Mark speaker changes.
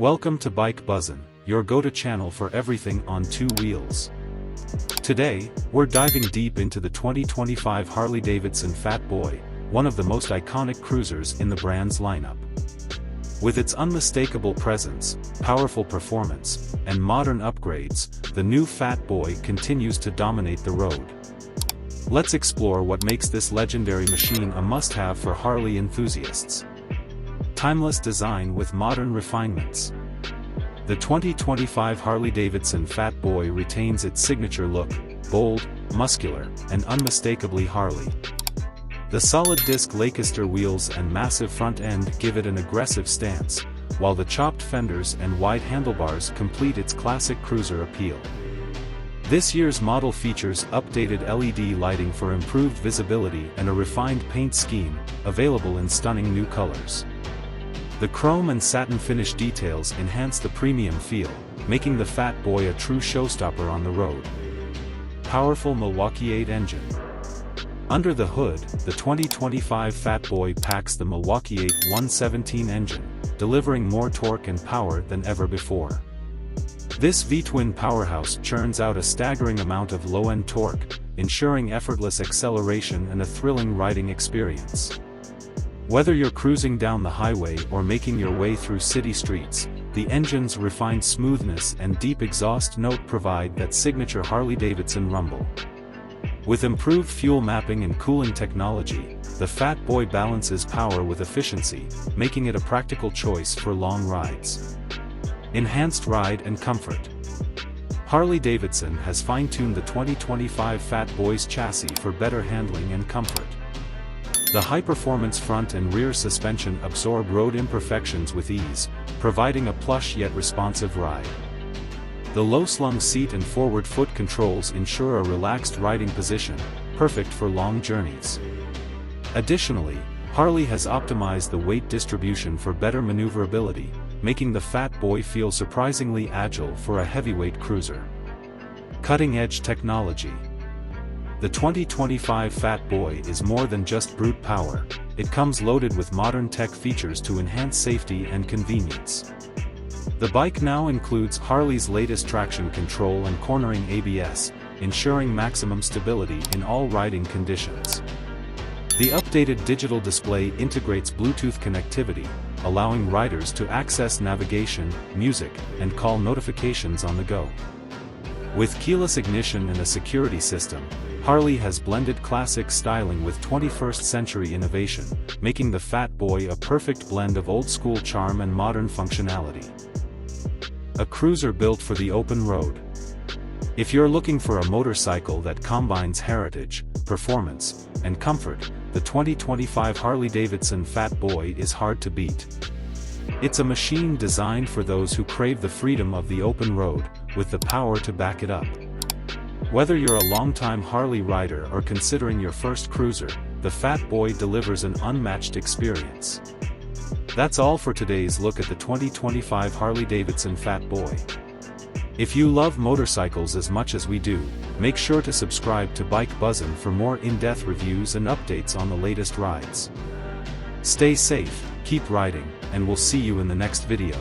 Speaker 1: Welcome to Bike Buzzin', your go-to channel for everything on two wheels. Today, we're diving deep into the 2025 Harley Davidson Fatboy, one of the most iconic cruisers in the brand's lineup. With its unmistakable presence, powerful performance, and modern upgrades, the new Fatboy continues to dominate the road. Let's explore what makes this legendary machine a must-have for Harley enthusiasts. Timeless design with modern refinements. The 2025 Harley Davidson Fatboy retains its signature look, bold, muscular, and unmistakably Harley. The solid disc Lancaster wheels and massive front end give it an aggressive stance, while the chopped fenders and wide handlebars complete its classic cruiser appeal. This year's model features updated LED lighting for improved visibility and a refined paint scheme, available in stunning new colors. The chrome and satin finish details enhance the premium feel, making the Fatboy a true showstopper on the road. Powerful Milwaukee 8 engine. Under the hood, the 2025 Fatboy packs the Milwaukee 8 117 engine, delivering more torque and power than ever before. This V-twin powerhouse churns out a staggering amount of low-end torque, ensuring effortless acceleration and a thrilling riding experience. Whether you're cruising down the highway or making your way through city streets, the engine's refined smoothness and deep exhaust note provide that signature Harley-Davidson rumble. With improved fuel mapping and cooling technology, the Fatboy balances power with efficiency, making it a practical choice for long rides. Enhanced ride and comfort. Harley-Davidson has fine-tuned the 2025 Fatboy's chassis for better handling and comfort. The high-performance front and rear suspension absorb road imperfections with ease, providing a plush yet responsive ride. The low-slung seat and forward foot controls ensure a relaxed riding position, perfect for long journeys. Additionally, Harley has optimized the weight distribution for better maneuverability, making the Fatboy feel surprisingly agile for a heavyweight cruiser. Cutting-edge technology. The 2025 Fatboy is more than just brute power, it comes loaded with modern tech features to enhance safety and convenience. The bike now includes Harley's latest traction control and cornering ABS, ensuring maximum stability in all riding conditions. The updated digital display integrates Bluetooth connectivity, allowing riders to access navigation, music, and call notifications on the go. With keyless ignition and a security system, Harley has blended classic styling with 21st-century innovation, making the Fatboy a perfect blend of old-school charm and modern functionality. A cruiser built for the open road. If you're looking for a motorcycle that combines heritage, performance, and comfort, the 2025 Harley-Davidson Fatboy is hard to beat. It's a machine designed for those who crave the freedom of the open road, with the power to back it up. Whether you're a longtime Harley rider or considering your first cruiser, the Fatboy delivers an unmatched experience. That's all for today's look at the 2025 Harley-Davidson Fatboy. If you love motorcycles as much as we do, make sure to subscribe to Bike Buzzin' for more in-depth reviews and updates on the latest rides. Stay safe, keep riding, and we'll see you in the next video.